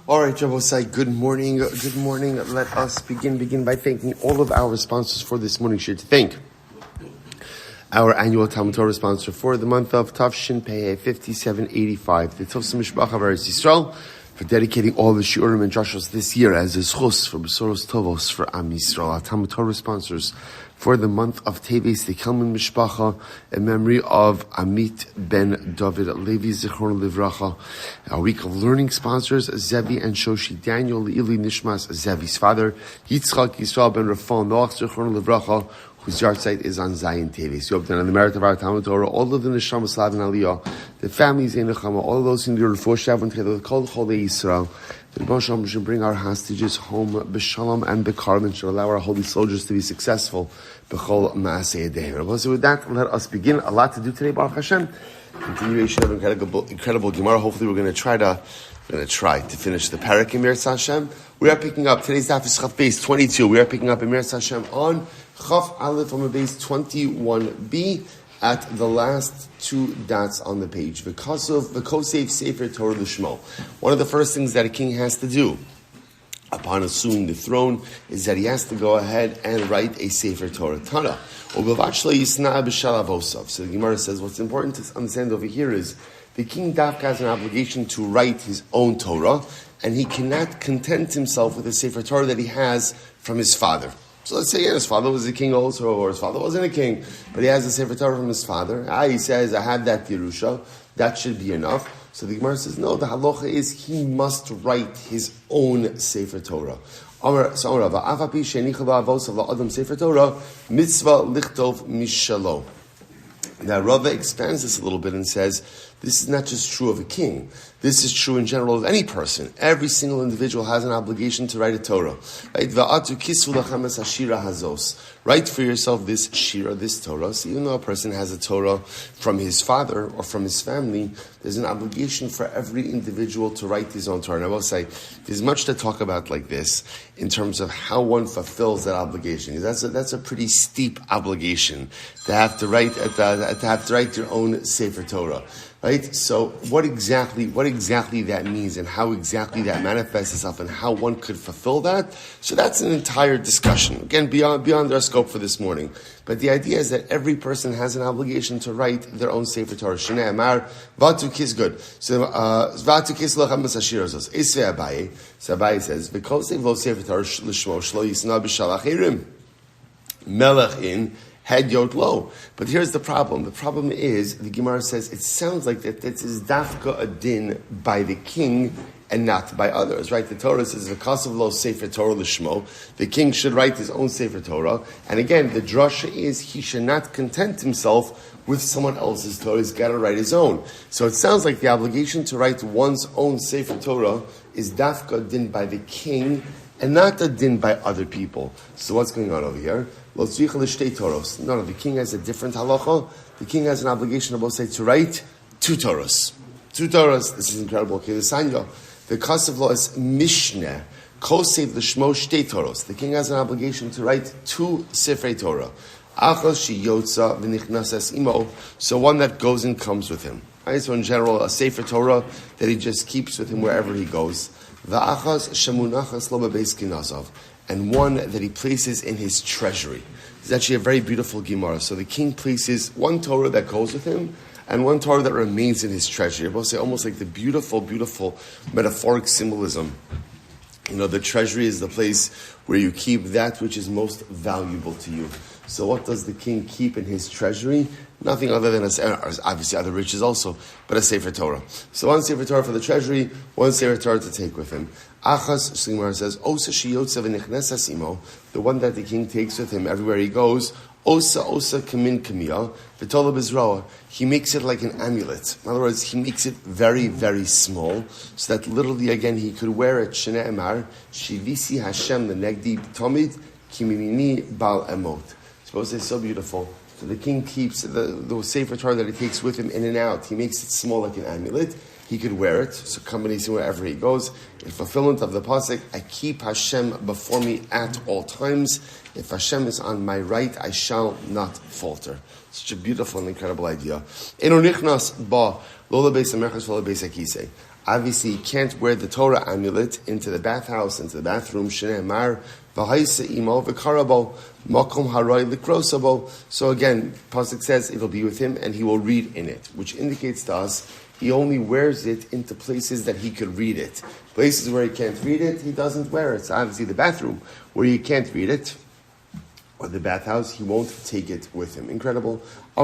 All right, Jabosai, good morning. Good morning. Let us begin by thanking all of our sponsors for this morning. Should to thank our annual Talmud Torah sponsor for the month of Tavshin Pei 5785, the Tilson Mishpacha of Am Yisroel, for dedicating all the shiurim and drashos this year as zechus for besuros tovos for Am Yisroel. Our Talmud Torah sponsors for the month of Teves, the Kelman Mishpacha, in memory of Amit Ben David Levy, our week of learning sponsors, Zevi and Shoshy Daniel, nishmas, Zevi's father, Yitzchak Yisrael ben Refoel Noach Yosef, whose yahrzeit is on zayin Teves. You hope that on the merit of our Talmud Torah, all of the nishmas, and aliyah, the families in Nechama, all of those in the Refoel Shav together, called Yisrael, the Rebbe Shalom should bring our hostages home b'shalom and b'karm, and should allow our holy soldiers to be successful b'chol ma'aseh yedei. So with that, let us begin. A lot to do today, Baruch Hashem. Continuation of incredible Gemara. Hopefully, we're going to try to finish the parak in Yirtzeh Hashem. We are picking up today's daf is Chaf base 22. We are picking up in Yirtzeh Hashem on Chaf Aleph on the base 21b. At the last two dots on the page. V'kosev Sefer Torah L'Shmo. One of the first things that a king has to do upon assuming the throne is that he has to go ahead and write a Sefer Torah. Tana. So the Gemara says what's important to understand over here is the king Dafka has an obligation to write his own Torah, and he cannot content himself with the Sefer Torah that he has from his father. So let's say his father was a king also, or his father wasn't a king, but he has a Sefer Torah from his father. He says, I have that Yerusha, that should be enough. So the Gemara says, no, the halacha is he must write his own Sefer Torah. So now Rava expands this a little bit and says, this is not just true of a king. This is true in general of any person. Every single individual has an obligation to write a Torah. Right? Write for yourself this shira, this Torah. So even though a person has a Torah from his father or from his family, there's an obligation for every individual to write his own Torah. And I will say, there's much to talk about like this in terms of how one fulfills that obligation. That's a pretty steep obligation to have to write your own Sefer Torah. Right? So what exactly that means and how exactly that manifests itself and how one could fulfill that? So that's an entire discussion. Again, beyond our scope for this morning. But the idea is that every person has an obligation to write their own Sefer Torah. Shnei Amar, Vatu Kis good. So Vatu Kis Lochem Masashirazos. Isve Abaye. So Abaye says, V'kosev lo Sefer Torah L'shmo Shlo Yisna B'Shalach Erim. Melech in head yod low. But here's the problem. The problem is, the Gemara says, it sounds like that this is dafka a din by the king and not by others, right? The Torah says, v'kasav lo sefer Torah l'shmo. The king should write his own sefer Torah. And again, the drasha is he should not content himself with someone else's Torah. He's got to write his own. So it sounds like the obligation to write one's own sefer Torah is dafka a din by the king and not a din by other people. So what's going on over here? No, the king has a different halacha. The king has an obligation, I will say, to write two Torahs. Two Torahs. This is incredible. Okay, the Sanya. The kasav law is Mishneh. Kosev l'shmo shtei Torahs. The king has an obligation to write two Sifrei Torah. Achas sheyotza v'nichnasas imo. So one that goes and comes with him. Right? So in general, a Sefer Torah that he just keeps with him wherever he goes. V'achas shemunachas lo bebeis kinasav. And one that he places in his treasury. It's actually a very beautiful Gemara. So the king places one Torah that goes with him, and one Torah that remains in his treasury. I will say almost like the beautiful, beautiful metaphoric symbolism. You know, the treasury is the place where you keep that which is most valuable to you. So what does the king keep in his treasury? Nothing other than, obviously other riches also, but a Sefer Torah. So one Sefer Torah for the treasury, one Sefer Torah to take with him. Achas, Shlimar says, Osa shiyotza v'nichnesas imo, the one that the king takes with him everywhere he goes, Osa kamin kamiyah, v'tola bezroa, he makes it like an amulet. In other words, he makes it very, very small, so that literally, again, he could wear it, Shnei Emar, Shivisi Hashem l'negdi tomid, kimimini bal emot. Suppose it's so beautiful. So the king keeps the Sefer Torah that he takes with him in and out. He makes it small like an amulet. he could wear it. So combination wherever he goes. In fulfillment of the pasuk, I keep Hashem before me at all times. If Hashem is on my right, I shall not falter. Such a beautiful and incredible idea. Obviously, you can't wear the Torah amulet into the bathhouse, into the bathroom. So again, pasuk says it'll be with him and he will read in it, which indicates to us he only wears it into places that he could read it. Places where he can't read it, he doesn't wear it. So obviously the bathroom where he can't read it, or the bathhouse, he won't take it with him. Incredible. So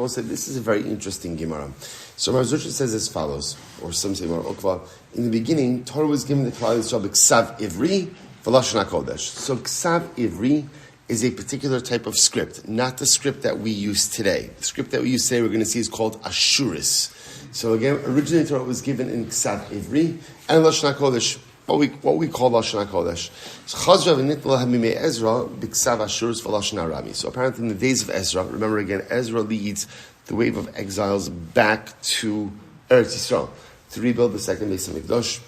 also this is a very interesting Gemara. So Mar Zutra says as follows, or some say Mar Ukva, in the beginning, Torah was given to Klal Yisrael b'ksav ivri v'lashon HaKodesh. So ksav ivri is a particular type of script, not the script that we use today. The script that we use today, we're going to see, is called Ashuris. So again, originally Torah was given in ksav ivri and lashon HaKodesh, what we call lashon HaKodesh. So apparently in the days of Ezra, remember again, Ezra leads the wave of exiles back to Eretz Yisrael to rebuild the second Beis Hamikdash.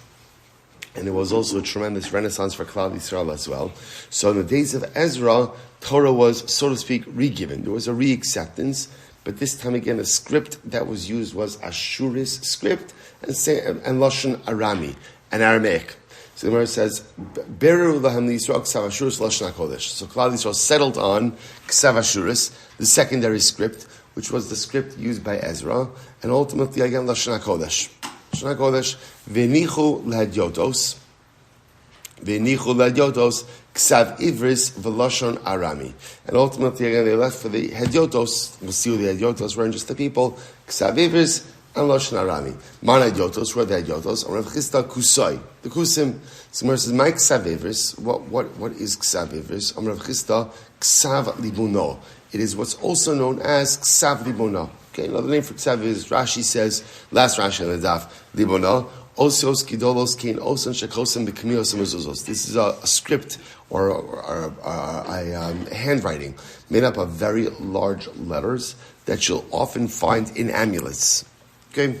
And it was also a tremendous renaissance for Klal Yisrael as well. So in the days of Ezra, Torah was, so to speak, re-given. There was a re-acceptance, but this time again, the script that was used was Ashuris script and Lashon Arami, and Aramaic. So the Gemara says, Beru lahem Yisrael ksav Ashuris Lashon HaKodesh. So Klal Yisrael settled on ksav Ashuris, the secondary script, which was the script used by Ezra, and ultimately again Lashon HaKodesh. Lashon HaKodesh, v'nichu lehadyotos, ksav ivris v'lashon arami. And ultimately again they left for the hedyotos. We'll see who the hedyotos were, and just the people. Ksav ivris and lashon arami. Man hedyotos, were the hedyotos? Rav Chisda kusoi, the kusim. Somewhere says, my ksav ivris. What is ksav ivris? Rav Chisda ksav libuno. It is what's also known as ksav libuno. Okay, another name for ksav is, Rashi says, last Rashi on the daf, libuno. Osios kidolos kein osan shekosim b'kamios mezuzos. This is a script or a handwriting made up of very large letters that you'll often find in amulets. Okay.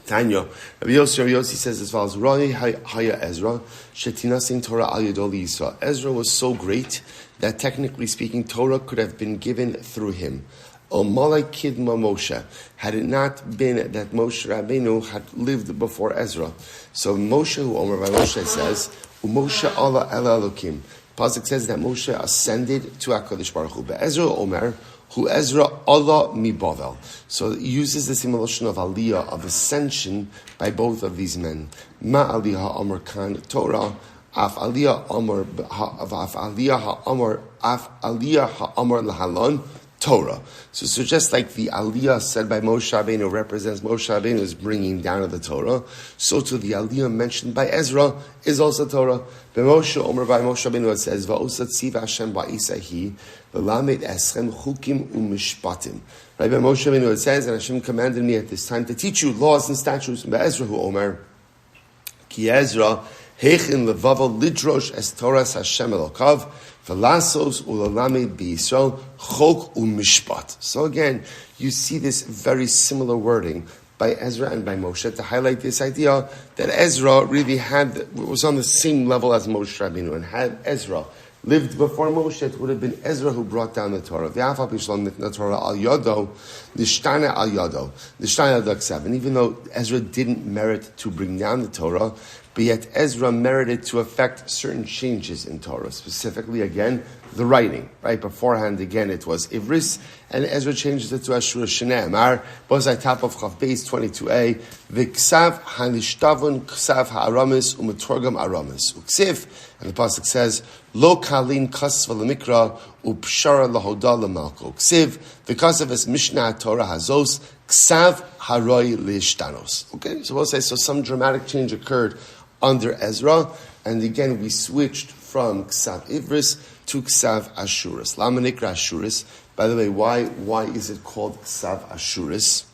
Tanya, Rabbi Yossi says as follows: Roi haya Ezra shetinasin Torah al yadol Yisrael. Ezra was so great that technically speaking, Torah could have been given through him. Omalai Kidma Moshe, had it not been that Moshe Rabbeinu had lived before Ezra. So Moshe, who Omer by Moshe says, Moshe Allah Ela Elokim. Pasuk says that Moshe ascended to HaKadosh Baruch Hu. But Ezra Omer, who Ezra Allah mi Bavel. So it uses the simulation of aliyah, of ascension, by both of these men. Ma aliyah Omer kan Torah, af aliyah Omer, af aliyah ha'Omer, af aliyah ha'Omer lahalon, Torah. So just like the aliyah said by Moshe Rabbeinu represents Moshe Rabbeinu is bringing down of the Torah, so too the aliyah mentioned by Ezra is also Torah. By Moshe Omer by Moshe Rabbeinu it says Va'osat tziva Hashem ba'isahi v'lamed eschem chukim u'mishpatim. Right, by Moshe Rabbeinu it says, and Hashem commanded me at this time to teach you laws and statutes. By Ezra who Omer ki Ezra heichin levavel lidrosh es Torahs Hashem elokav v'lasos ulalamed b'Yisrael chok u'mishpat. So again, you see this very similar wording by Ezra and by Moshe to highlight this idea that Ezra really was on the same level as Moshe Rabbeinu, and had Ezra lived before Moshe, it would have been Ezra who brought down the Torah. V'afal pishlam nitna Torah al yado, nishtana al yado, nishtana al daksav. And even though Ezra didn't merit to bring down the Torah, but yet Ezra merited to affect certain changes in Torah, specifically again the writing. Right beforehand, again it was Ivris, and Ezra changes it to Ashur Shnei Amar. Bozai top of Chav Beis 22a. V'ksav hanishtavon ksav ha'aramis u'metorgam aramis uksiv, and the pasuk says Lo kalin kas v'lemikra u'pshara lahoda l'malko uksiv v'kasav es Mishnah Torah hazos ksav haroi l'ishtanos. Okay, so we'll say so. Some dramatic change occurred under Ezra, and again we switched from Ksav Ivris to Ksav Ashuris. Lama nikra Ashuris. By the way, why is it called Ksav Ashuris?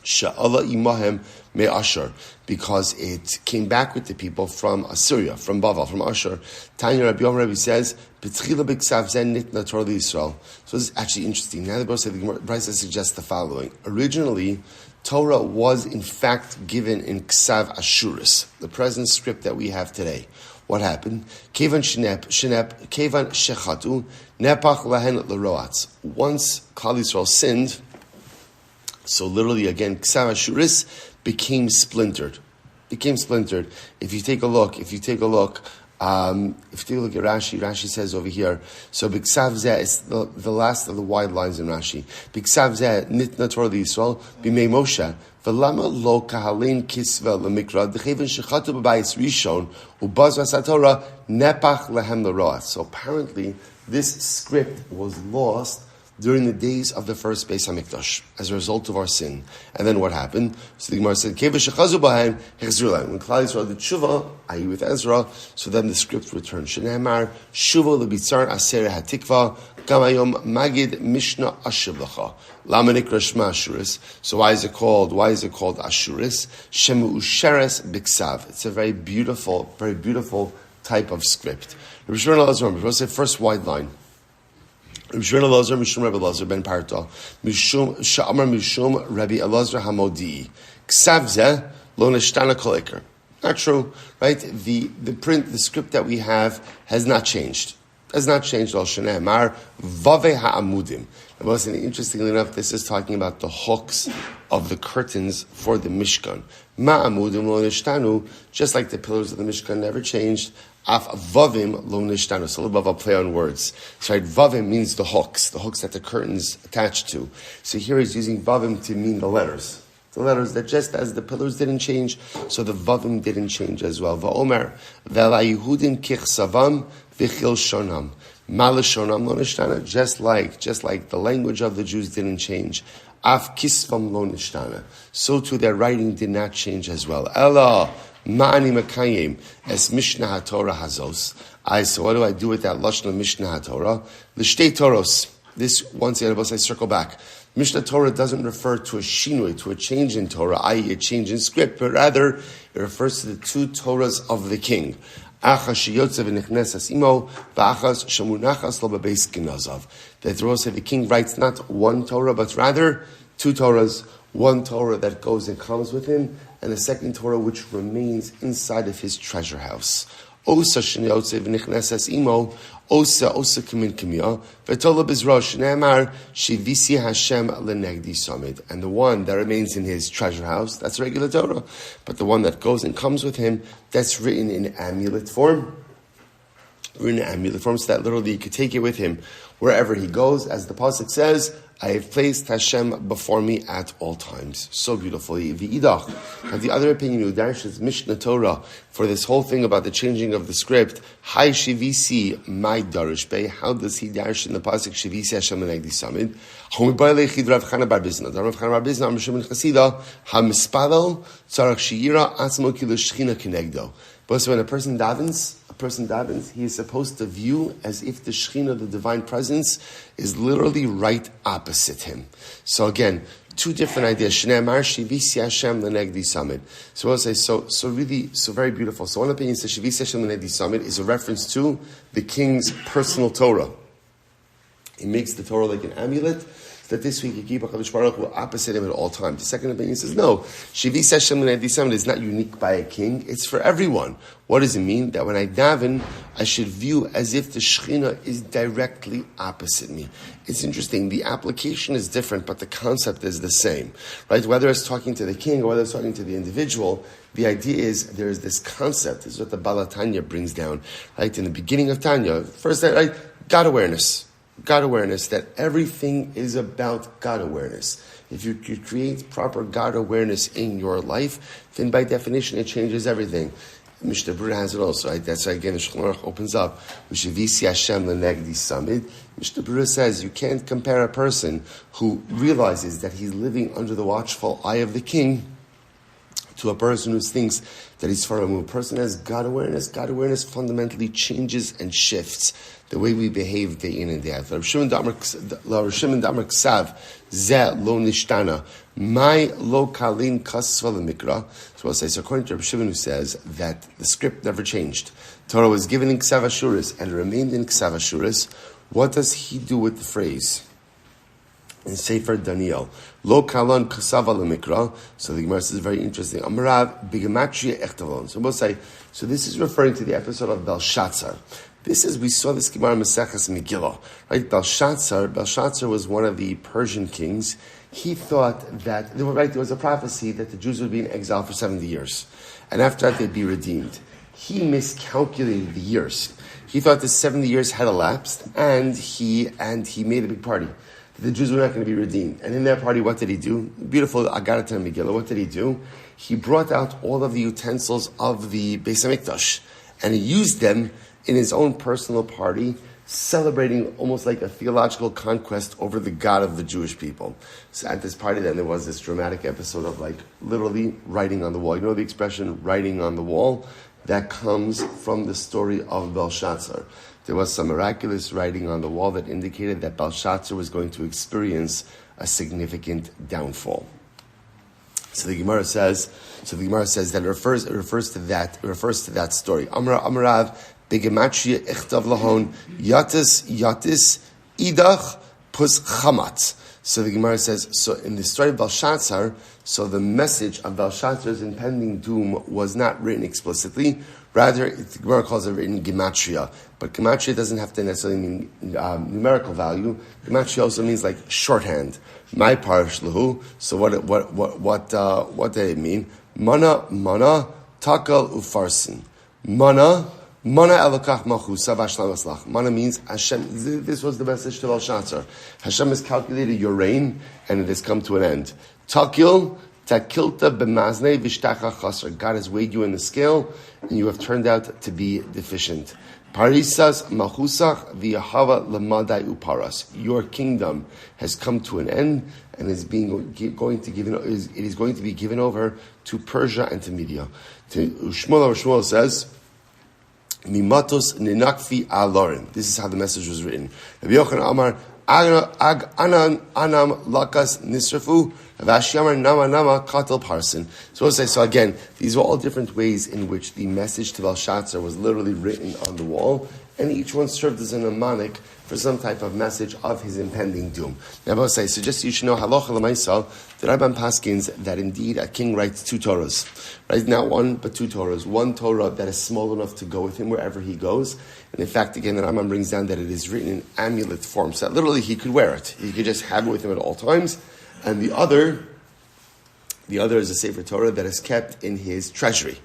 Sha'ala imahem me Ashur, because it came back with the people from Assyria, from Bavel, from Ashur. Tanya Rabbi Yom Rabbi says, "B'tchila b'ksav zen nitna Torah Yisrael." So this is actually interesting. Now the Brisa suggests the following: originally, Torah was in fact given in Ksav Ashuris, the present script that we have today. What happened? Kevan shechatu nepach lahen l'roatz. Once Klal Yisrael sinned, so literally again, Ksav Ashuris became splintered. If you take a look at Rashi says over here, so B'ksav Zeh is the last of the wide lines in Rashi. B'ksav Zeh nitna Torah Yisrael b'mei Moshe v'lama lo kahalin kisva l'mikra d'cheven shechatu b'bayis rishon u'baz v'satorah nepach lehem l'roat. So apparently this script was lost during the days of the first Beis HaMikdash, as a result of our sin. And then what happened? So the Gemara said, when Klal Yisrael did Shuvah, i.e. with Ezra, so then the script returned. Shneimar, Shuvah lebitzar aseret hatikva, gamayom magid mishnah ashiv lacha. Lama nikra shma Ashuris. So why is it called Ashuris? Shemu usheres biksav. It's a very beautiful type of script. Rabbi Shmuel Silber, say first wide line. Rabbi Shmuel Elazar, Mishum Rabbi Elazar ben Parta, Mishum Sha'amar Mishum Rabbi Elazar Hamodi, Ksav Zeh Lo Neshtana Kol Iker. Not true, right? The script that we have has not changed. Al Shaneh Mar Vave Ha'amudim. Interestingly enough, this is talking about the hooks of the curtains for the Mishkan. Ma'amudim Lo Neshtanu, just like the pillars of the Mishkan never changed. Af vavim lo nishtanu. So a little bit of a play on words. So right, vavim means the hooks that the curtains attach to. So here he's using vavim to mean the letters that just as the pillars didn't change, so the vavim didn't change as well. Va'omer v'la Yehudim kichsavam v'chil shonam malashonam lo nishtana. Just like the language of the Jews didn't change. Af kisvam lo nishtana. So too their writing did not change as well. Ella Ma'ani Makayim as Mishnah HaTorah Hazos. So what do I do with that Lashon of Mishnah HaTorah? The Shtei Toros. This, once again, I circle back. Mishnah Torah doesn't refer to a shinui, to a change in Torah, i.e. a change in script, but rather it refers to the two Torahs of the king. Achas sheyotzev v'nichnesas imo, v'achas shemunachas lo b'beis gnazav. That the king writes not one Torah, but rather two Torahs. One Torah that goes and comes with him, and the second Torah which remains inside of his treasure house. Osa sheniyotzev nichnesas imo, osa kamin kimya, v'tola bezrosh ne'amar shivisi Hashem lenegdi samid. And the one that remains in his treasure house, that's regular Torah. But the one that goes and comes with him, that's written in amulet form. So that literally you could take it with him wherever he goes. As the pasuk says, I have placed Hashem before me at all times. So beautifully. V'idach. And the other opinion, Udarsh is Mishnah Torah, for this whole thing about the changing of the script. Hai shivisi my darish bey. How does he dash in the pasuk shivisi Hashem and Egdi Samid? Homibai lechid Rav Chana bar Bizna. Rav Chana bar Bizna, Amr Shimon Chasida, hamispadal tzarach shiyira atzmo ki l'shchina kinegdo. But so when a person davens, he is supposed to view as if the Shekhinah, the divine presence, is literally right opposite him. So again, two different ideas. Shneimar shivisi Hashem lenegdi samid. So we'll say, so very beautiful. So one opinion says shivisi Hashem lenegdi samid is a reference to the king's personal Torah. He makes the Torah like an amulet, that this week HaKadosh Baruch Hu will opposite him at all times. The second opinion says, no, Shivisi Hashem lenegdi samid is not unique by a king, it's for everyone. What does it mean? That when I daven, I should view as if the Shekhinah is directly opposite me. It's interesting, the application is different, but the concept is the same. Right? Whether it's talking to the king or whether it's talking to the individual, the idea is there is this concept. This is what the Bala Tanya brings down. Right? In the beginning of Tanya, first, right? God awareness, that everything is about God awareness. If you create proper God awareness in your life, then by definition it changes everything. Mishnah Berurah has it also. Right? That's why again the Shulchan Aruch opens up. V'shivisi Hashem lenegdi samid. Mishnah Berurah says you can't compare a person who realizes that he's living under the watchful eye of the king to a person who thinks that he's far removed. A person has God awareness fundamentally changes and shifts the way we behave day in and day out. Rabbi Shimon Damar Ksav, Ze lo nishtana, my lo kalin kasva lemikra. So I'll say, so according to Rabbi Shimon, who says that the script never changed. Torah was given in Ksav Ashuris and remained in Ksav Ashuris. What does he do with the phrase in Sefer Daniel? Lo kalon kasava lemikra. So the Gemara says very interesting. Amarav bigematria echtavon. So we'll say, so this is referring to the episode of Belshazzar. We saw this Gemara Maseches Megillah, right? Belshazzar was one of the Persian kings. He thought that, there was a prophecy that the Jews would be in exile for 70 years. And after that, they'd be redeemed. He miscalculated the years. He thought the 70 years had elapsed, and he made a big party. The Jews were not going to be redeemed. And in that party, what did he do? Beautiful Agadat and Megillah. What did he do? He brought out all of the utensils of the Beis HaMikdash, and he used them in his own personal party, celebrating almost like a theological conquest over the God of the Jewish people. So at this party then there was this dramatic episode of like literally writing on the wall. You know the expression writing on the wall? That comes from the story of Belshazzar. There was some miraculous writing on the wall that indicated that Belshazzar was going to experience a significant downfall. So the Gemara says that it refers to that story. Amarav Begematria Echtav Lahon Yatis Idach Pus Chamatz. So the Gemara says, so in the story of Belshazzar, so the message of Belshazzar's impending doom was not written explicitly. Rather, the Gemara calls it written gematria. But gematria doesn't have to necessarily mean numerical value. Gematria also means like shorthand. My parish lahu. So what did it mean? Mana takal ufarsin. Mana elokach machusa v'ashlam aslach. Mana means Hashem. This was the message to Belshazzar. Hashem has calculated your reign, and it has come to an end. Takilta b'maznei v'shtacha chasar. God has weighed you in the scale, and you have turned out to be deficient. Parisas machusach v'yahava lamadai uparas. Your kingdom has come to an end, and is going to be given over to Persia and to Media. Shmuel says, Mimatos ninakfi alorim. This is how the message was written. Rabbi Yochanan Amar anam lakas nisrafu. Rashi Amar nama katel parson. So we'll say, so again, these were all different ways in which the message to Belshazzar was literally written on the wall, and each one served as a mnemonic for some type of message of his impending doom. Now, I will say, so just so you should know, halacha l'maisa, the Rabban paskins that indeed a king writes two Torahs. Right? Not one, but two Torahs. One Torah that is small enough to go with him wherever he goes. And in fact, again, the Rambam brings down that it is written in amulet form. So that literally he could wear it. He could just have it with him at all times. And the other is a Sefer Torah that is kept in his treasury.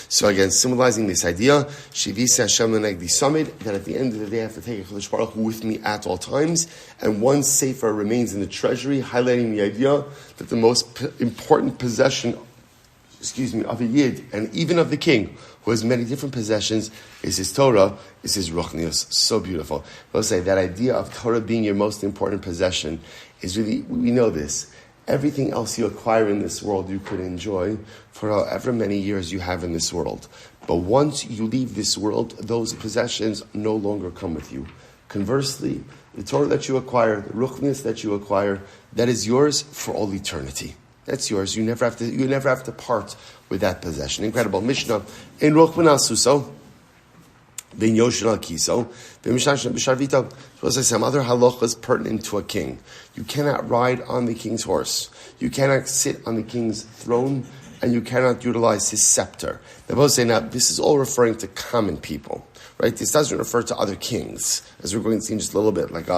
So again, symbolizing this idea, Shivisa Hashem Lenegdi Samid, that at the end of the day I have to take a Chodesh Baruch Hu with me at all times, and one Sefer remains in the treasury, highlighting the idea that the most important possession, of a Yid, and even of the king, who has many different possessions, is his Torah, is his Ruchnius. So beautiful. I'll say that idea of Torah being your most important possession is really, we know this. Everything else you acquire in this world you could enjoy for however many years you have in this world. But once you leave this world, those possessions no longer come with you. Conversely, the Torah that you acquire, the Ruchnius that you acquire, that is yours for all eternity. That's yours. You never have to part with that possession. Incredible. Mishnah. In Ruchman al Suso, Ben Yoshin al Kiso, Ben Mishnah B'Sharvita. So as I say, some other halachas pertinent to a king. You cannot ride on the king's horse. You cannot sit on the king's throne, and you cannot utilize his scepter. They both say, now, this is all referring to common people, right? This doesn't refer to other kings, as we're going to see in just a little bit. Like,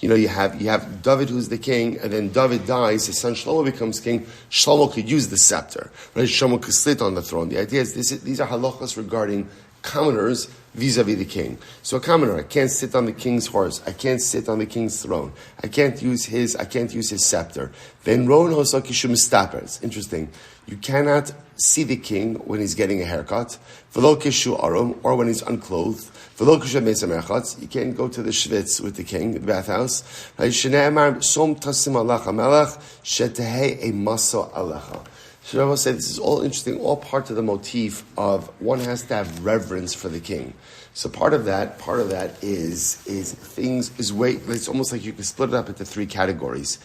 you have David who's the king, and then David dies, his son Shlomo becomes king. Shlomo could use the scepter, right? Shlomo could sit on the throne. The idea is these are halachas regarding commoners vis-a-vis the king. So a commoner, I can't sit on the king's horse. I can't sit on the king's throne. I can't use his scepter. Then Ron also kishum staper. It's interesting. You cannot see the king when he's getting a haircut. V'lo kishu arum, or when he's unclothed. V'lo kishu meisa merchatz. You can't go to the shvitz with the king, the bathhouse. Shnei amar som tasim alach hamelach shetehei emaso alecha. So I will say this is all interesting, all part of the motif of one has to have reverence for the king. So part of that is things is way. It's almost like you can split it up into three categories,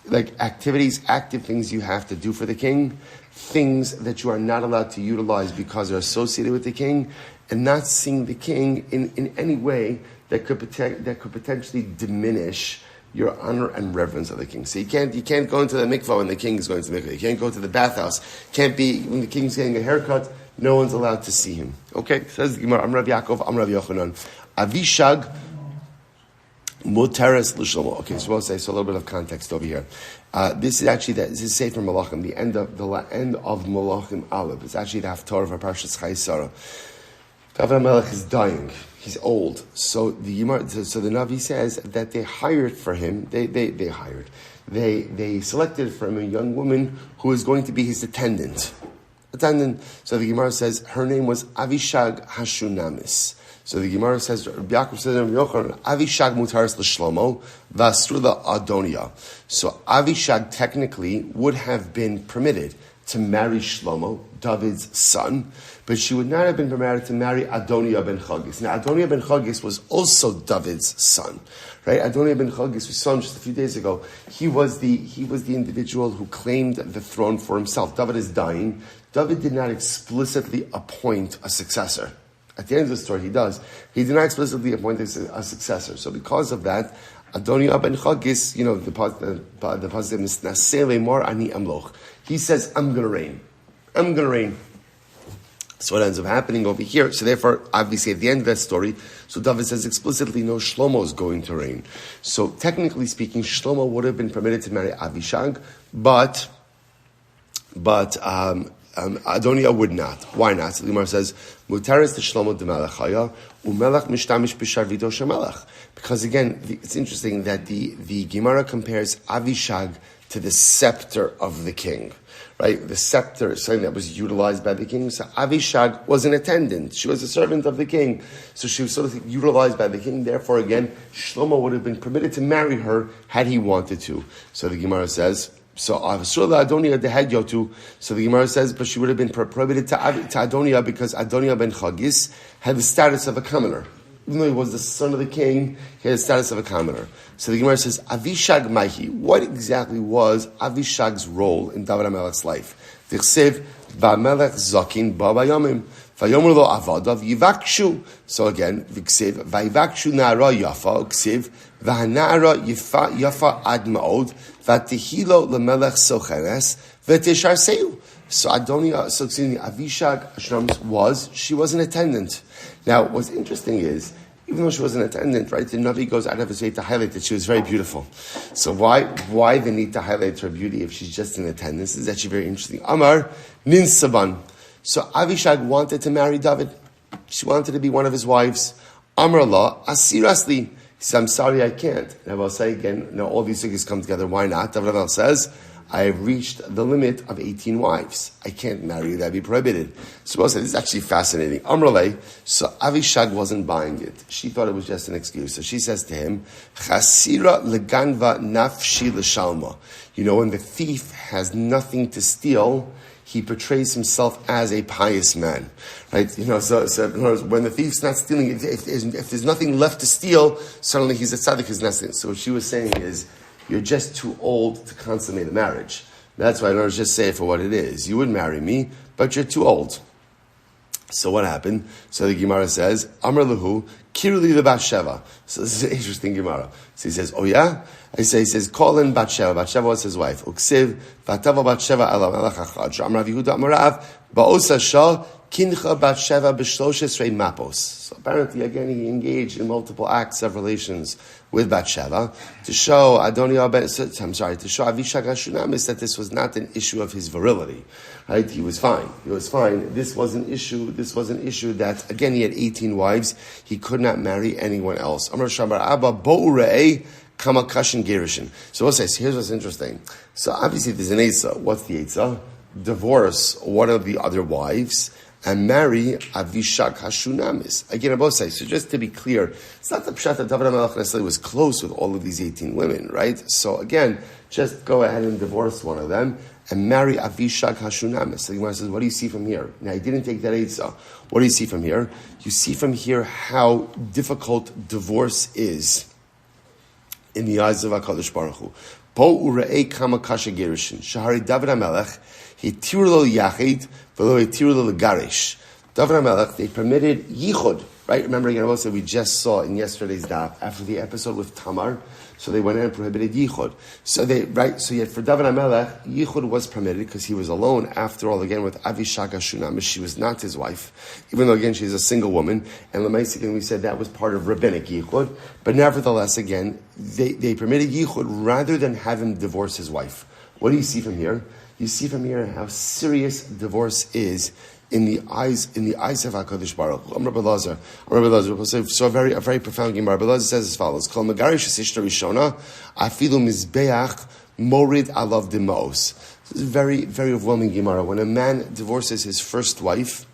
like activities, active things you have to do for the king, things that you are not allowed to utilize because they're associated with the king, and not seeing the king in any way that could potentially diminish your honor and reverence of the king. So you can't go into the mikvah when the king is going to the mikvah. You can't go to the bathhouse. Can't be when the king's getting a haircut. No one's allowed to see him. Okay, says the Gemara. Am Rav Yaakov, Am Rav Yochanan. Avishag Muteres l'shlomo. Okay, so we'll say so. A little bit of context over here. This is Sefer Malachim, the end of Malachim Aleph. It's actually the Haftarah of Parshas Chayei Sarah. David HaMelech is dying. He's old. So the Navi says that they hired for him. They selected for him a young woman who is going to be his attendant. So the Gemara says her name was Avishag Hashunamis. So the Gemara says, Yaakov says, Avishag mutaris l'shlomo v'asrula adonia. So Avishag technically would have been permitted to marry Shlomo, David's son, but she would not have been permitted to marry Adoniah ben Chagis. Now, Adoniah ben Chagis was also David's son, right? Adoniah ben Chagis, we saw him just a few days ago. He was the individual who claimed the throne for himself. David is dying. David did not explicitly appoint a successor. At the end of the story, he does. He did not explicitly appoint a successor. So because of that, Adoniah ben Chagis, the positive is Nasele Mor Ani Amloch. He says, I'm going to reign. I'm going to reign. So what ends up happening over here, so therefore, obviously at the end of that story, so David says explicitly, no, Shlomo is going to reign. So technically speaking, Shlomo would have been permitted to marry Avishag, but Adoniah would not. Why not? So the Gemara says, Mutaris to Shlomo de Melechaya, umelech mishtamish b'sharvito shemelech. Because again, it's interesting that the Gemara compares Avishag to the scepter of the king, right? The scepter is something that was utilized by the king. So Avishag was an attendant. She was a servant of the king. So she was sort of utilized by the king. Therefore, again, Shlomo would have been permitted to marry her had he wanted to. So the Gemara says, so Adoniah the head yotu. So the Gemara says, but she would have been prohibited to Adoniah because Adoniah ben Chagis had the status of a commoner. Even though he was the son of the king, he had the status of a commoner. So the Gemara says, Avishag Maihi. What exactly was Avishag's role in David HaMelech's life? V'chsev v'amelech zakin ba bayomim. V'yomer lo avadav yivakshu. So again, v'chsev v'yivakshu na'ara yafa. V'chsev v'hana'ara yafa ad ma'od. V'atihilo l'melech sochenes. V'tishar seyu. So Avishag she was an attendant. Now, what's interesting is, even though she was an attendant, right, the Navi goes out of his way to highlight that she was very beautiful. So why the need to highlight her beauty if she's just an attendant? This is actually very interesting. Amar Nin Saban. So Avishag wanted to marry David. She wanted to be one of his wives. Amar Allah, Asirasli. He said, I'm sorry, I can't. And I will say again, now all these things come together. Why not? David says, I have reached the limit of 18 wives. I can't marry you, that'd be prohibited. So I said, this is actually fascinating. Amrale, so Avishag wasn't buying it. She thought it was just an excuse. So she says to him, Chasira leganva nafshi l'shalma. When the thief has nothing to steal, he portrays himself as a pious man, right? So in other words, when the thief's not stealing, if there's nothing left to steal, suddenly he's a tzaddik who's not stealing. So what she was saying is, you're just too old to consummate a marriage. That's why I don't just say it for what it is. You would marry me, but you're too old. So what happened? So the Gemara says, Amar Lahu, Kiruli the Batsheva. So this is an interesting Gemara. So he says, oh yeah? He says, call in Batsheva. Batsheva was his wife. Uksiv, Vatava Batsheva ala melech achad. Amar Yehuda Amarav, Ba'osa shah, Kincha Batsheva b'shloshes rei mapos. So apparently, again, he engaged in multiple acts of relations with Batsheva to show to show Avishag Hashunamis that this was not an issue of his virility. Right? He was fine. This was an issue that, again, he had 18 wives. He could not marry anyone else. Amar Shabar Abba Bo'urei Kamakashin Gerishin. So we'll say, here's what's interesting. So obviously there's an Eitzah. What's the Eitzah? Divorce one of the other wives and marry Avishag Hashunamis. Again, I both say, so just to be clear, it's not the pshat that David HaMelech necessarily was close with all of these 18 women, right? So again, just go ahead and divorce one of them and marry Avishag Hashunamis. So the Gemara says, what do you see from here? Now, he didn't take that Eitzah. What do you see from here? You see from here how difficult divorce is in the eyes of HaKadosh Baruch Hu. Po urei kama kasha gerishin. Shahari David HaMelech, hitir lo yahrzeit, velo hitir lo legarish. David HaMelech, they permitted yichud, right? Remember, again, also we just saw in yesterday's daf, after the episode with Tamar, so they went in and prohibited yichud. So yet for David HaMelech, yichud was permitted because he was alone, after all, again, with Avishag Hashunamis. She was not his wife, even though, again, she's a single woman. And Lamaisik, we said that was part of rabbinic yichud. But nevertheless, again, they permitted yichud rather than have him divorce his wife. What do you see from here? You see from here how serious divorce is in the eyes of HaKadosh Baruch Hu. Rabbi Lazar, so a very profound Gemara. Rabbi Lazar says as follows: Kol megarish esishta rishona, afilu mizbeach morid alav demos. This is a very, very overwhelming Gemara. When a man divorces his first wife,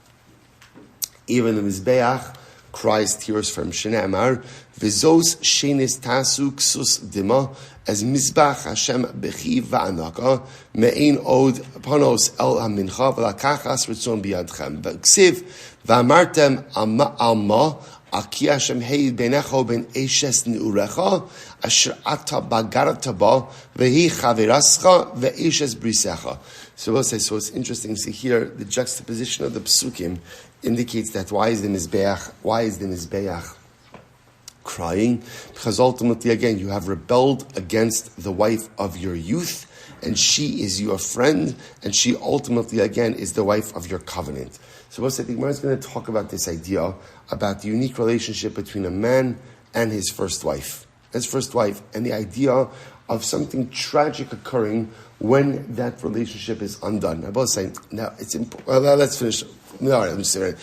even the mizbeach cries tears from Shene Amar, v'zos shenis tasu ksus dima, as mizbach Hashem bechi va'anaka, me'ein od panos el hamincha, v'lakachas ritzon biyadchem. V'ksiv, v'amartem alma, aki Hashem heid benecho ben eshes ni'urecha, asher ata bagarata ba, v'hi chavirascha, v'eshes brisecha. So we'll say, so it's interesting to see here, the juxtaposition of the psukim indicates that why is the Mizbeach crying? Because ultimately, again, you have rebelled against the wife of your youth, and she is your friend, and she ultimately, again, is the wife of your covenant. So we'll say, the Gemara is going to talk about this idea, about the unique relationship between a man and his first wife. And the idea of something tragic occurring when that relationship is undone. I both say, now it's important. Well, let's finish. No, I'm just saying.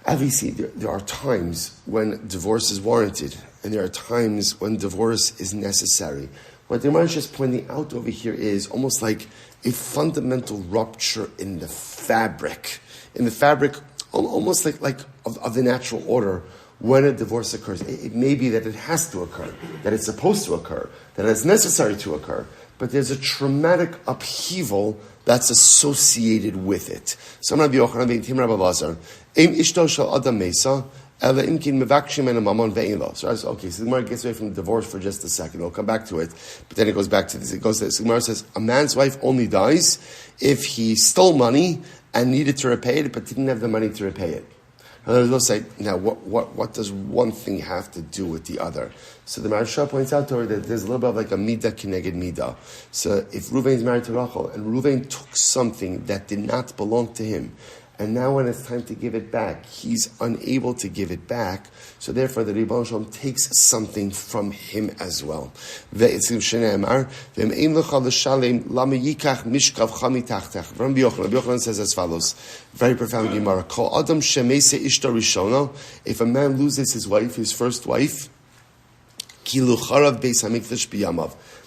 Obviously, there are times when divorce is warranted, and there are times when divorce is necessary. What the Gemara is just pointing out over here is almost like a fundamental rupture in the fabric, almost like of the natural order. When a divorce occurs, it may be that it has to occur, that it's supposed to occur, that it's necessary to occur, but there's a traumatic upheaval that's associated with it. So Rabbi Yochanan ben Tim Rabbi Lazar, Im ishto shel adam mesa, ela imkin mevakshim en mamon ve'ilo. So okay, so the Gemara gets away from the divorce for just a second. We'll come back to it, but then it goes back to this. It goes to this. The Gemara says a man's wife only dies if he stole money and needed to repay it, but didn't have the money to repay it. And they'll say, now what does one thing have to do with the other? So the Maharsha points out to her that there's a little bit of like a midah kineged midah. So if Reuven is married to Rachel, and Reuven took something that did not belong to him, and now when it's time to give it back, he's unable to give it back, so therefore the Ribbon Shalom takes something from him as well. Rabbi Yochanan says as follows, very profound Gemara, if a man loses his wife, his first wife,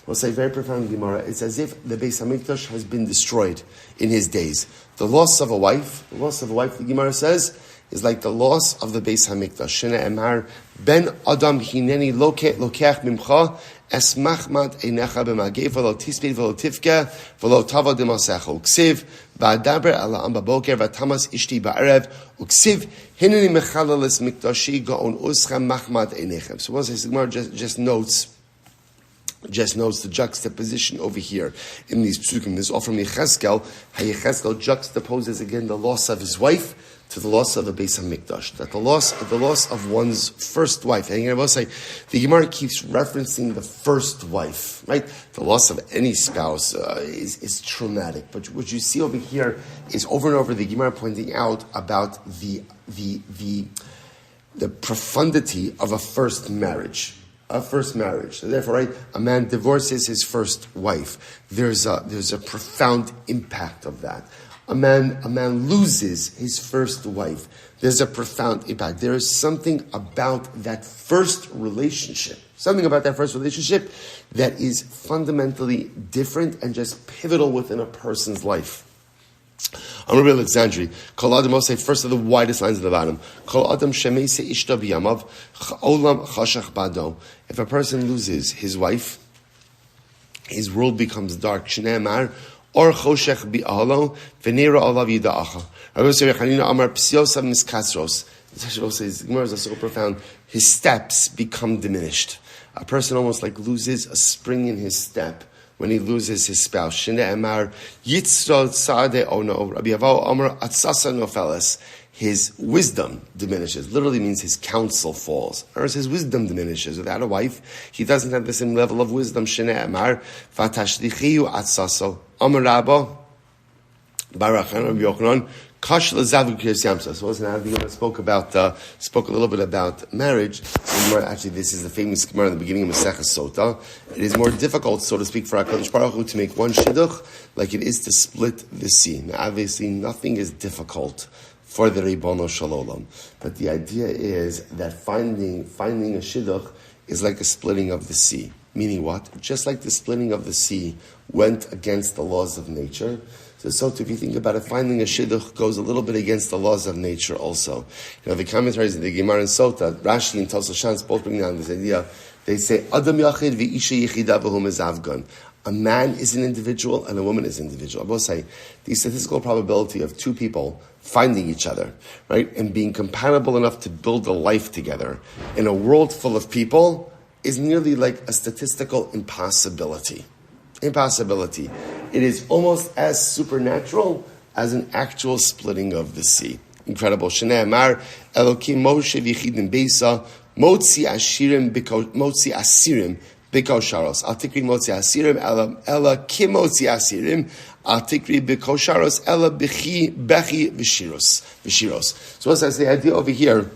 we'll say very profound Gemara, it's as if the Beis Hamikdash has been destroyed in his days. The loss of a wife, the Gemara says, is like the loss of the Beis Hamikdash. Shene Emar ben Adam hineni lokeach mimcha es machmat einecha b'magei v'lo tispid v'lo tifke v'lo tava d'masecha uksiv v'adaber ala am baboker v'tamas ishti ba'erev uksiv hineni mechalalis mikdashi ga'on uschem machmat einechem. So once the Gemara just notes the juxtaposition over here in these psukim. This is all from Yechezkel. How Yechezkel juxtaposes again the loss of his wife to the loss of the Beis Hamikdash. That the loss of one's first wife. And I will say, the Gemara keeps referencing the first wife, right? The loss of any spouse is traumatic. But what you see over here is over and over the Gemara pointing out about the profundity of a first marriage. So therefore, right, a man divorces his first wife. There's a profound impact of that. A man loses his first wife. There's a profound impact. There is something about that first relationship. That is fundamentally different and just pivotal within a person's life. Rabbi Alexandri, Kol Adam, I'll say first of the widest lines at the bottom. Kol Adam shemeise ishta b'yamav, olam chashach bado. If a person loses his wife, his world becomes dark. Shneimar, or choshech bi'alo, v'neira olav yida'acha. Rabbi Chanina Amar Psiosa Miskasros. The Gemara is so profound. His steps become diminished. A person almost like loses a spring in his step when he loses his spouse. Shine Amar Yitzchak Yisrael Ono Rabbi Yavo Amar Atzasa Nofeles. His wisdom diminishes. Literally means his counsel falls. Or his wisdom diminishes. Without a wife, he doesn't have the same level of wisdom. Shine Amar Vatashlichiyu Atzaso Amar Rabba Barachan Rabbi Yochanan. Kash lezavu kiris yamsa. So listen, I spoke a little bit about marriage. So actually, this is the famous Gemara in the beginning of Masechah Sota. It is more difficult, so to speak, for HaKadosh Baruch Hu to make one shidduch like it is to split the sea. Now, obviously, nothing is difficult for the Ribono Shel Olam, but the idea is that finding a shidduch is like a splitting of the sea. Meaning what? Just like the splitting of the sea went against the laws of nature. So if you think about it, finding a shidduch goes a little bit against the laws of nature also. The commentaries of the Gemara and Sota, Rashi and Tosafot both bring down this idea. They say, Adam yachid v'isha yichida v'hu mezavgan. A man is an individual and a woman is an individual. I will say, the statistical probability of two people finding each other, right, and being compatible enough to build a life together in a world full of people is nearly like a statistical impossibility. Impossibility. It is almost as supernatural as an actual splitting of the sea. Incredible. Shnei Amar Elokim Moshe v'Yichidim Beisa Motzi Asirim B'Kosharos. Al Tikri Motzi Asirim Ela Kim Motzi Asirim Al Tikri B'Kosharos Ela Bechi V'Shiros. So what's the idea over here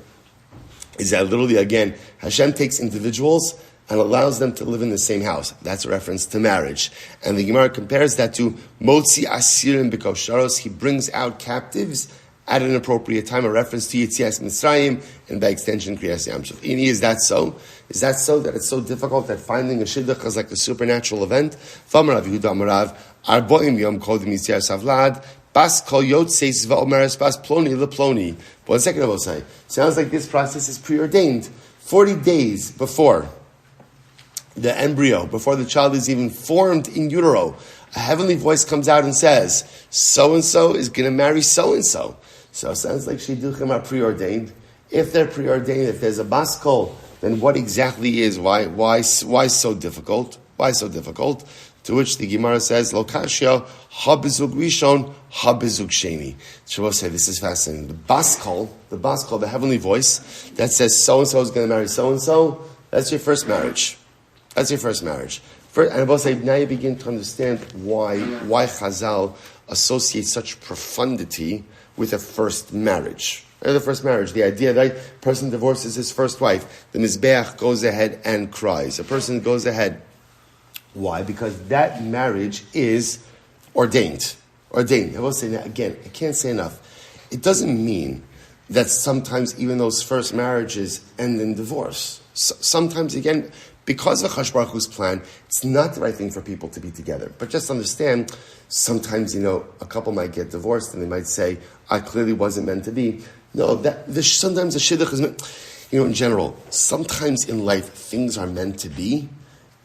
is that literally again Hashem takes individuals and allows them to live in the same house. That's a reference to marriage. And the Gemara compares that to Motzi Asirim B'Kosharos. He brings out captives at an appropriate time, a reference to Yetzias Mitzrayim, and by extension, Kriyas Yamsuf. Ini, is that so? Is that so that it's so difficult that finding a shidduch is like a supernatural event? Famarav Yehuda Amarav, Arboim Yom Kodim Yetzias Avlad, Bas Kol Yotzeis Va'omeres Bas Ploni LePloni. 1 second, I will say. Sounds like this process is preordained. 40 days before the embryo, before the child is even formed in utero, a heavenly voice comes out and says, so-and-so is going to marry so-and-so. So it sounds like shidduchim are preordained. If they're preordained, if there's a baskol, then what exactly is, why so difficult? Why so difficult? To which the Gemara says, Lokashia, ha-bezug rishon, ha-bezug sheni. Shavuot say, this is fascinating. The baskol, the heavenly voice, that says so-and-so is going to marry so-and-so, that's your first marriage. That's your first marriage. And I will say, now you begin to understand why Chazal associates such profundity with a first marriage. The first marriage, the idea that a person divorces his first wife, the Mizbeach goes ahead and cries. A person goes ahead. Why? Because that marriage is ordained. Ordained. I will say that again, I can't say enough. It doesn't mean that sometimes even those first marriages end in divorce. Sometimes, again, because of HaKadosh Baruch Hu's plan, it's not the right thing for people to be together. But just understand, sometimes, a couple might get divorced and they might say, I clearly wasn't meant to be. No, sometimes the shidduch is meant, in general, sometimes in life, things are meant to be,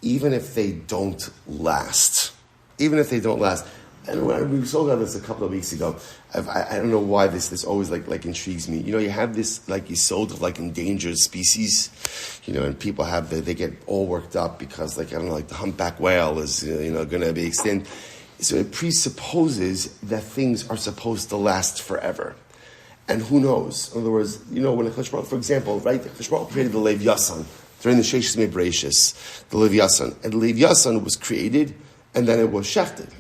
even if they don't last. Even if they don't last. And we spoke about this a couple of weeks ago. I don't know why this always like intrigues me. You have this like yesod of like endangered species, and people they get all worked up because like the humpback whale is going to be extinct. So it presupposes that things are supposed to last forever, and who knows? In other words, when the Cheshbon Baruch, for example, right, the Cheshbon Baruch created the Lev Yasan during the Sheish Mebrachis, the Lev Yasan, and the Lev Yasan was created. And then it was shechted.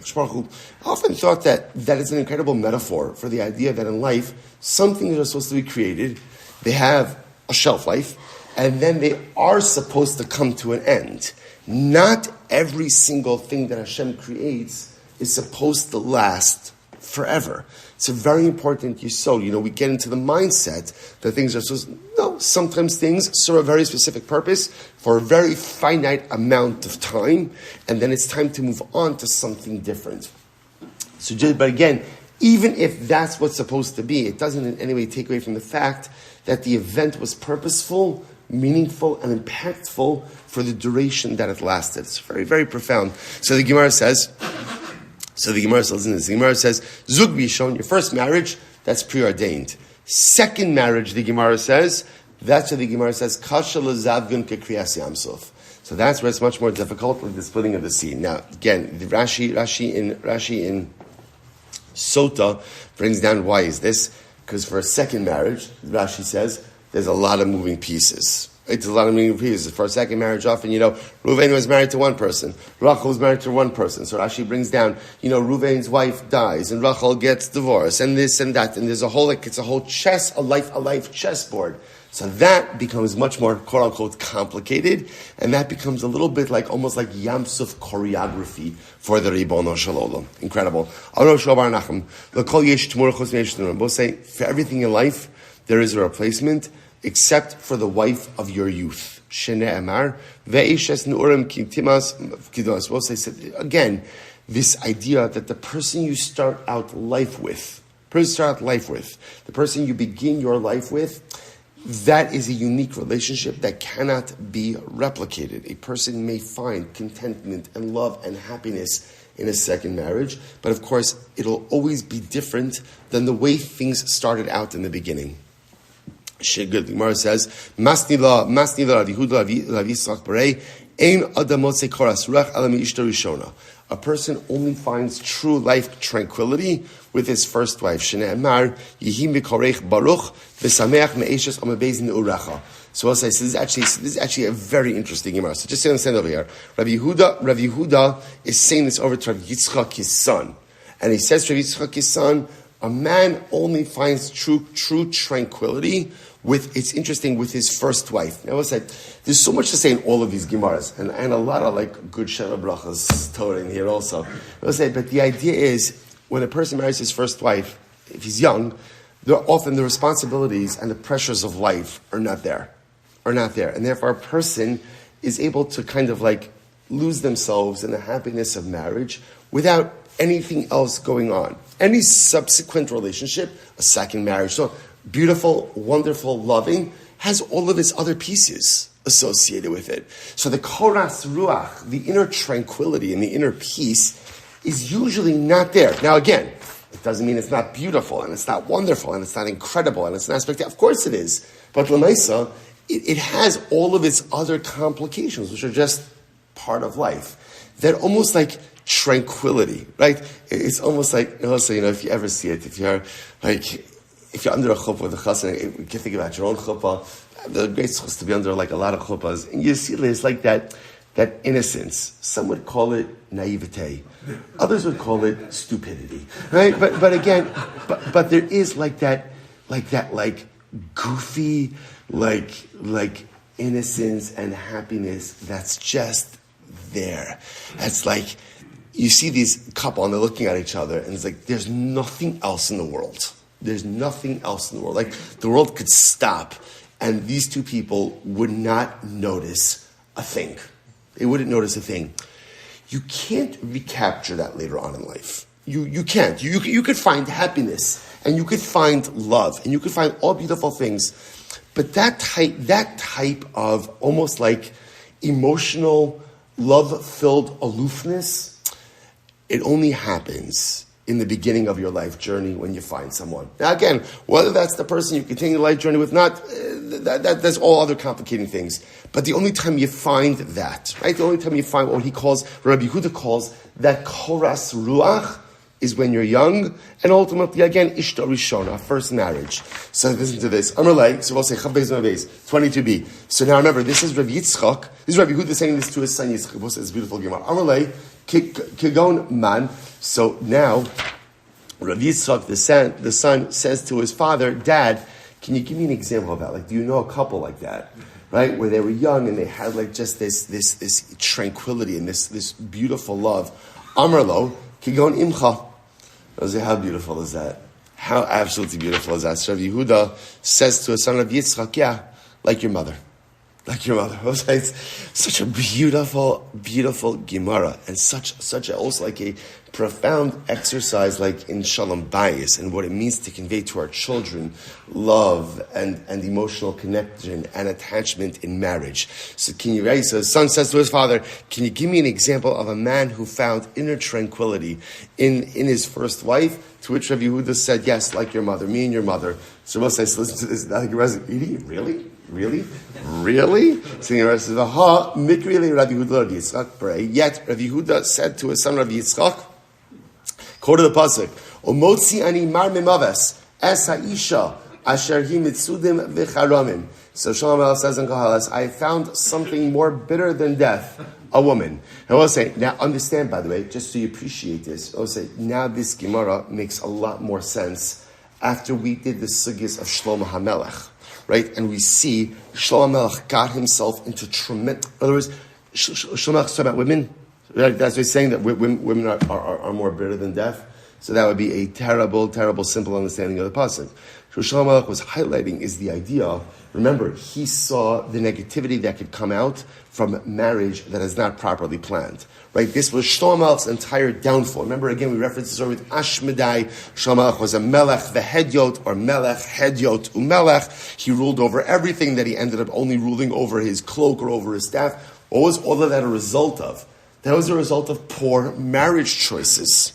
I often thought that is an incredible metaphor for the idea that in life, some things are supposed to be created, they have a shelf life, and then they are supposed to come to an end. Not every single thing that Hashem creates is supposed to last forever. It's a very important yesod. We get into the mindset that things are supposed to... No, sometimes things serve a very specific purpose for a very finite amount of time, and then it's time to move on to something different. But again, even if that's what's supposed to be, it doesn't in any way take away from the fact that the event was purposeful, meaningful, and impactful for the duration that it lasted. It's very, very profound. So the Gemara says... So the Gemara says, the Gemara says, Zug Bishon, your first marriage, that's preordained. Second marriage, the Gemara says, that's what the Gemara says, Kasha Lazavgun Kekriyas Yamsuf. So that's where it's much more difficult with the splitting of the sea. Now, again, the Rashi in Sota brings down why is this? Because for a second marriage, Rashi says, there's a lot of moving pieces. It's a lot of moving pieces. For a second marriage, often, Reuven was married to one person. Rachel was married to one person. So Rashi brings down, Reuven's wife dies, and Rachel gets divorced, and this and that, and there's a whole, it's a whole chess, a life chessboard. So that becomes much more, quote unquote, complicated, and that becomes a little bit almost like Yamsuf choreography for the Ribono Shel Olam. Incredible. Both say, for everything in life, there is a replacement, except for the wife of your youth. Again, this idea that the person you start out life with, the person you begin your life with, that is a unique relationship that cannot be replicated. A person may find contentment and love and happiness in a second marriage, but of course, it'll always be different than the way things started out in the beginning. The Gemara says, "Masnila Yehuda Lavi Yitzchak Berei Ein Adam Motzei Koras Ruach Ela Me'ishto Rishona." A person only finds true life tranquility with his first wife. Shne'emar Yihim B'Korech Baruch V'Sameach Me'eshes Amabezin Urecha. So this is actually a very interesting Gemara. So just to understand over here, Rabbi Yehuda is saying this over to Rabbi Yitzchak, his son, and he says to Rabbi Yitzchak, his son, a man only finds true tranquility with his first wife. Now, there's so much to say in all of these Gemaras, and a lot of good Sheva Brachas Torah in here also. But the idea is, when a person marries his first wife, if he's young, often the responsibilities and the pressures of life are not there. And therefore a person is able to kind of lose themselves in the happiness of marriage without anything else going on. Any subsequent relationship, a second marriage, so beautiful, wonderful, loving, has all of its other pieces associated with it. So the koras ruach, the inner tranquility and the inner peace, is usually not there. Now again, it doesn't mean it's not beautiful, and it's not wonderful, and it's not incredible, and it's not spectacular. Of course it is. But l'maisa, it has all of its other complications, which are just part of life. That almost tranquility, right? It's almost also, if you ever see it, if you're under a chuppah with a chassan, you can think about your own chuppah. The great zechus to be under a lot of chuppahs, and you see there's that innocence. Some would call it naivete, others would call it stupidity, right? But again, but there is that goofy, innocence and happiness that's just there. That's you see these couple and they're looking at each other and it's there's nothing else in the world. There's nothing else in the world. The world could stop and these two people would not notice a thing. They wouldn't notice a thing. You can't recapture that later on in life. You can't. You could find happiness and you could find love and you could find all beautiful things. But that type of almost emotional, love-filled aloofness, it only happens in the beginning of your life journey when you find someone. Now again, whether that's the person you continue the life journey with, that's all other complicating things. But the only time you find that, right? The only time you find what Rabbi Yehuda calls that koras ruach, is when you're young, and ultimately, again, ishto rishona, first marriage. So listen to this. Amalei, so we'll say, 22b. So now remember, this is Rabbi Yitzchak, this is Rabbi Yehuda saying this to his son Yitzchak. It's beautiful Gemara. Amalei, kigon man. So now, Rabbi Yitzchak, the son, says to his father, Dad, can you give me an example of that? Do you know a couple like that? Right? Where they were young and they had just this tranquility and this beautiful love. Amarlo, kigon imcha. How beautiful is that? How absolutely beautiful is that? So Rabbi Yehuda says to his son of Yitzchak, yeah, like your mother. like your mother. It's such a beautiful, beautiful Gemara, and such also like a profound exercise, like in Shalom Bayis, and what it means to convey to our children love and emotional connection and attachment in marriage. So so his son says to his father, can you give me an example of a man who found inner tranquility in his first wife? To which Rabbi Yehuda said, yes, like your mother, me and your mother. So Rabbi says, listen to this. Really? So Rabbi says, aha, mikri Rabbi Yehuda Yitzchak pray. Yet Rabbi Yehuda said to his son Rabbi Yitzchak, quote of the pasuk, "Omotzi ani mar mimaves es haisha asher hi mitzudim v'charamim." So Shalom Aleichem says in Koheles, I found something more bitter than death, a woman. I will say, now understand, by the way, just so you appreciate this, I will say, now this Gemara makes a lot more sense after we did the sugis of Shlomo HaMelech, right? And we see Shlomo HaMelech got himself into tremendous, in other words, Shlomo HaMelech is talking about women. Right? That's what he's saying, that women are more bitter than death. So that would be a terrible, terrible, simple understanding of the pasuk. So Shlomo Melech was highlighting is the idea. Remember, he saw the negativity that could come out from marriage that is not properly planned. Right? This was Shlomo Melech's entire downfall. Remember, again, we referenced the story with Ashmedai. Shlomo Melech was a melech vehedyot, or melech hedyot umelech. He ruled over everything that he ended up only ruling over his cloak or over his staff. What was all of that a result of? That was a result of poor marriage choices.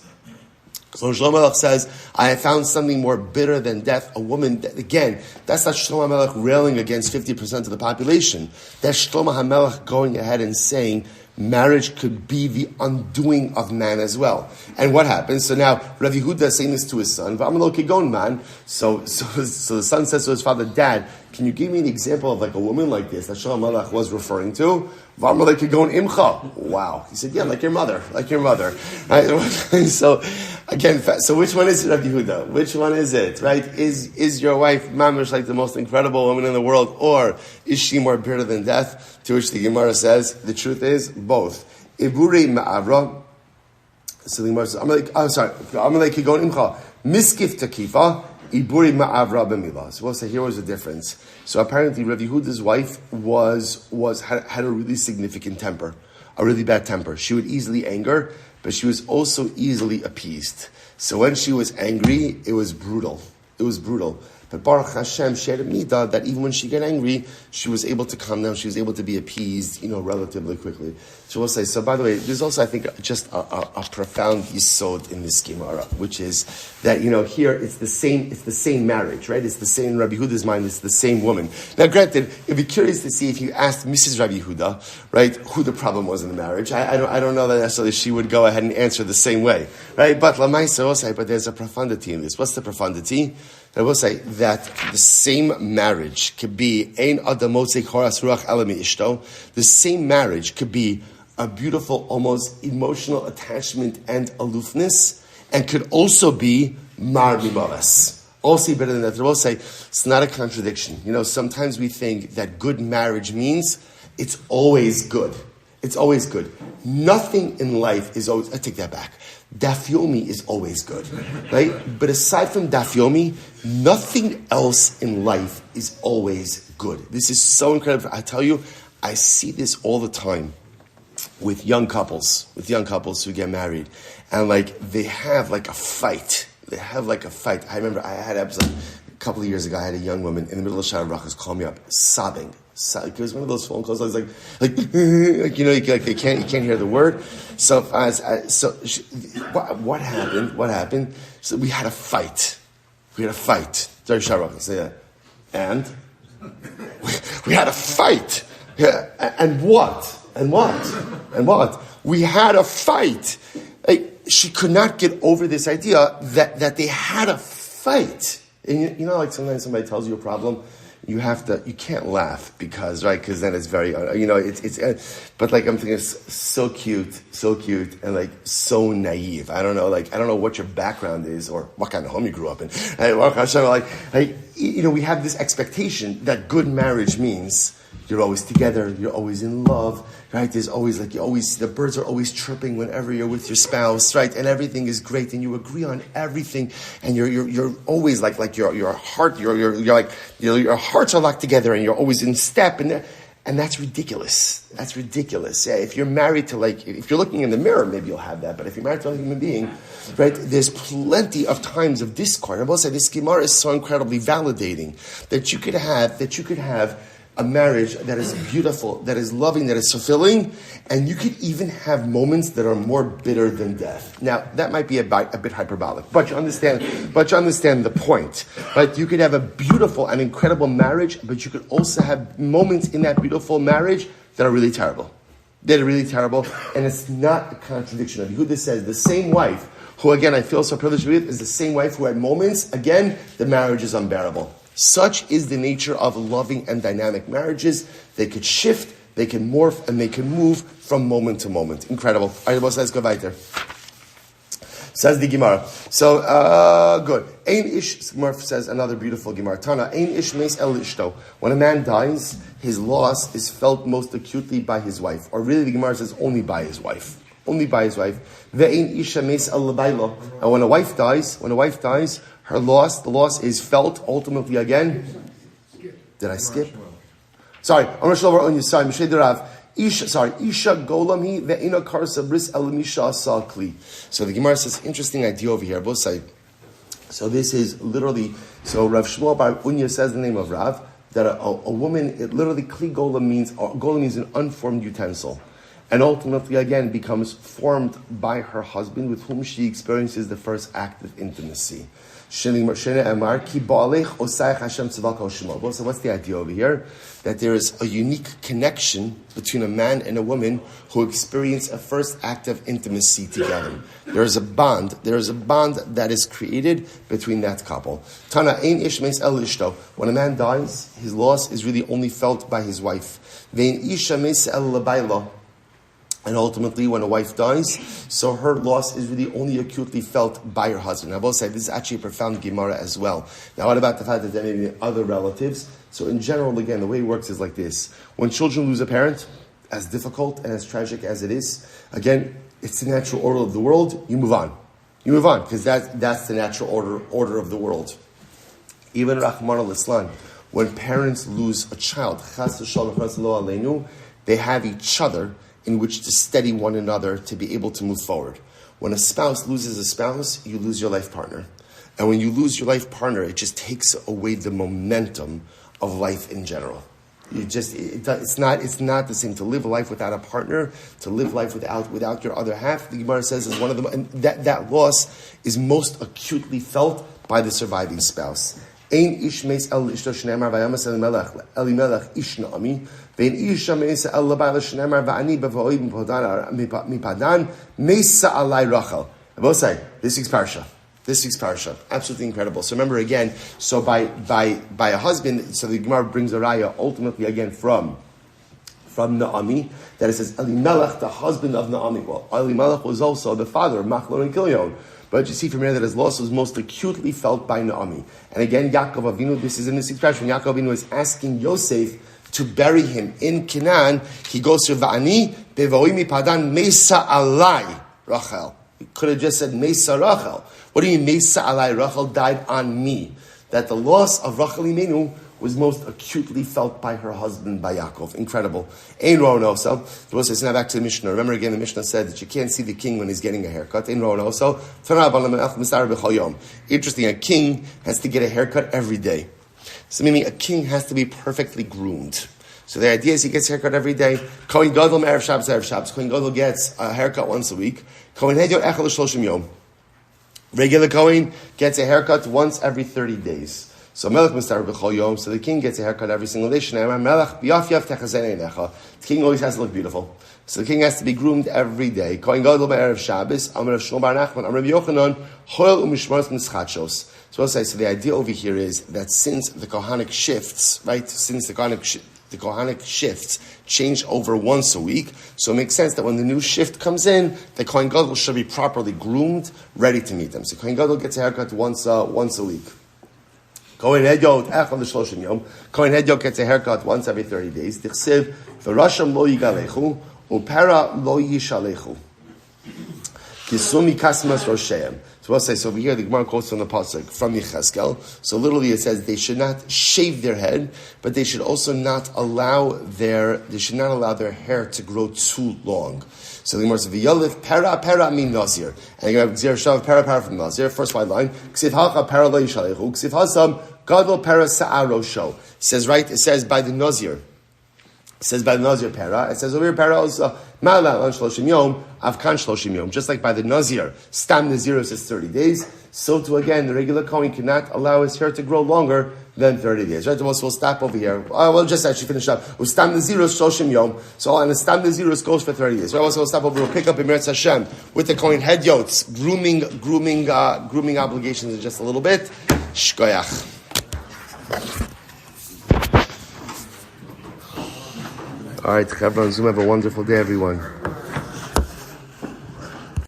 So Shlomo Melech says, I have found something more bitter than death, a woman that, again, that's not Shlomo Melech railing against 50% of the population. That's Shlomo HaMelech going ahead and saying, marriage could be the undoing of man as well. And what happens? So now, Rabbi Yehuda is saying this to his son, man. So the son says to his father, Dad, can you give me an example of like a woman like this that Shlomo Melech was referring to? Wow. He said, yeah, like your mother. Right? So again, so which one is it, Rabbi Yehuda? Which one is it, right? Is your wife mamish like the most incredible woman in the world, or is she more bitter than death? To which the Gemara says, the truth is both. Iburi ma'avra. So the Gemara says, Amalek kigon imcha. Miskif takifa. Iburi ma'avra b'milah. So we'll say here was the difference. So apparently Rabbi Yehuda's wife had a really significant temper, a really bad temper. She would easily anger, but she was also easily appeased. So when she was angry, it was brutal. But Baruch Hashem, she had a midah that even when she got angry, she was able to calm down. She was able to be appeased, relatively quickly. So we'll say. So by the way, there's also, I think, just a profound yisod in this Gemara, which is that here it's the same marriage, right? It's the same. In Rabbi Yehuda's mind, it's the same woman. Now, granted, it'd be curious to see if you asked Mrs. Rabbi Yehuda, right, who the problem was in the marriage. I don't know that necessarily she would go ahead and answer the same way, right? But Lamaisa will say, but there's a profundity in this. What's the profundity? I will say that the same marriage could be ein adamotze choras ruach elami ishto. The same marriage could be a beautiful, almost emotional attachment and aloofness, and could also be mar mimaves. Also better than that. I will say it's not a contradiction. Sometimes we think that good marriage means it's always good. It's always good. Nothing in life is always. I take that back. Daf Yomi is always good, right? But aside from Daf Yomi, nothing else in life is always good. This is so incredible. I tell you, I see this all the time with young couples who get married, and they have a fight. I remember I had an episode a couple of years ago. I had a young woman in the middle of Shana Brachas call me up sobbing. It was one of those phone calls. I was like they can't hear the word. So what happened? So we had a fight. Sorry, Shara. And we had a fight. Yeah. And what? We had a fight. She could not get over this idea that they had a fight. And sometimes somebody tells you a problem. You can't laugh because then it's very, but I'm thinking it's so cute and so naive. I don't know what your background is or what kind of home you grew up in. We have this expectation that good marriage means you're always together, you're always in love, right? There's always the birds are always chirping whenever you're with your spouse, right? And everything is great, and you agree on everything, and you're always your hearts are locked together, and you're always in step. And And that's ridiculous. That's ridiculous. Yeah, if you're married to if you're looking in the mirror, maybe you'll have that. But if you're married to a human being, right, there's plenty of times of discord. I will say this Gemara is so incredibly validating that you could have a marriage that is beautiful, that is loving, that is fulfilling, and you could even have moments that are more bitter than death. Now, that might be a bit hyperbolic, but you understand the point. Right? You could have a beautiful and incredible marriage, but you could also have moments in that beautiful marriage that are really terrible. They're really terrible, and it's not a contradiction. Yehuda says the same wife, who again I feel so privileged with, is the same wife who had moments, again, the marriage is unbearable. Such is the nature of loving and dynamic marriages. They could shift, they can morph, and they can move from moment to moment. Incredible. All right, let's go weiter. Says the Gemara. So, good. Ein ish, Gemara says another beautiful Gemara. Tana, ein ish meis el ishto. When a man dies, his loss is felt most acutely by his wife. Or really the Gemara says only by his wife. Only by his wife. Ve'ein isha meis el lebaylo. And when a wife dies, the loss is felt ultimately again. Did I skip? Sorry, Isha golami ve'ina karsa bris elamisha asakli. So the Gemara says, interesting idea over here, both sides. So this is literally, so Rav Shmuel Bar Unya says the name of Rav, that a woman, it literally, kli gola means an unformed utensil. And ultimately, again, becomes formed by her husband with whom she experiences the first act of intimacy. So what's the idea over here? That there is a unique connection between a man and a woman who experience a first act of intimacy together. There is a bond that is created between that couple. Tana ein ish meis el ishto. When a man dies, his loss is really only felt by his wife. Vein isha meis el lebaylo. And ultimately, when a wife dies, so her loss is really only acutely felt by her husband. I will say this is actually a profound Gemara as well. Now, what about the fact that there may be other relatives? So in general, again, the way it works is like this. When children lose a parent, as difficult and as tragic as it is, again, it's the natural order of the world. You move on. Because that's the natural order of the world. Even Rahman al-Islam, when parents lose a child, they have each other in which to steady one another to be able to move forward. When a spouse loses a spouse, you lose your life partner. And when you lose your life partner, it just takes away the momentum of life in general. It's not the same to live life without a partner, to live life without your other half. The Gemara says is one of them, and that loss is most acutely felt by the surviving spouse. Ein ish meis el ishto shneimar vayamas Elimelech ish Naomi. Vein isha meis el labayla shneimar va'ani b'va'oi mipadan meisa alai Rachel. I will say, this week's parsha, absolutely incredible. So remember again, so by a husband, so the Gemara brings a raya ultimately again from Naomi, that it says Elimelech, the husband of Naomi. Well, Elimelech was also the father of Machlon and Kilion. But you see from here that his loss was most acutely felt by Naomi. And again, Yaakov Avinu, this is in this expression, Yaakov Avinu is asking Yosef to bury him in Canaan. He goes to Va'ani, Bevoimi Padan, Mesa Alai Rachel. He could have just said Mesa Rachel. What do you mean Mesa Alai Rachel died on me? That the loss of Rachel Imenu was most acutely felt by her husband, by Yaakov. Incredible. Ein ro'on also. The Bible says, now back to the Mishnah. Remember again, the Mishnah said that you can't see the king when he's getting a haircut. Ein ro'on also. Interesting, a king has to get a haircut every day. So meaning a king has to be perfectly groomed. So the idea is he gets a haircut every day. Kohen Gadol Erev Shabbos. Kohen Gadol gets a haircut once a week. Kohen Hedyo Echel Shloshim Yom. Regular Kohen gets a haircut once every 30 days. So Melech Mistar B'chol Yom, so the king gets a haircut every single day. Melech B'yaf Techazen Einecha. The king always has to look beautiful. So the king has to be groomed every day. Kohen Gadol Erev Shabbos, Amar Shmuel Bar Nachman, Amar Rabbi Yochanan, Hoil Umishmaros Mischachos. So I'll say, so the idea over here is that since the Kohanic shifts, right, the Kohanic shifts change over once a week, so it makes sense that when the new shift comes in, the Kohen Gadol should be properly groomed, ready to meet them. So Kohen Gadol gets a haircut once a week. Kohen Hedyo gets a haircut once every 30 days. Dichsiv, v'rasham lo yigalechu, upera lo yishalechu. Kisumi kasmas rosheim. So we'll say, so over here the Gemara quotes from the pasuk from Yecheskel. So literally it says they should not shave their head, but they should also not allow their hair to grow too long. So the Gemara says, "V'yolif para min nazir," and you have Gzir Shav para from nazir. First white line, Ksiv halcha para lo yishalechu, Ksiv hasam gadol para sa'aro show. Says right. It says by the nazir. It says by the nazir para. It says over here para also ma'ala an shloshim yom avkan shloshim yom. Just like by the nazir, stam nazir says 30 days. So too again, the regular kohen cannot allow his hair to grow longer than 30 days. Right? We'll stop over here. We'll just actually finish up. Stam nazir shloshim yom. So and the stam nazir goes for 30 days. Right? We'll stop over. We'll pick up in Meretz Hashem with the kohen head yotes, grooming obligations in just a little bit. Shkoyach. All right, Chevron Zoom, have a wonderful day, everyone.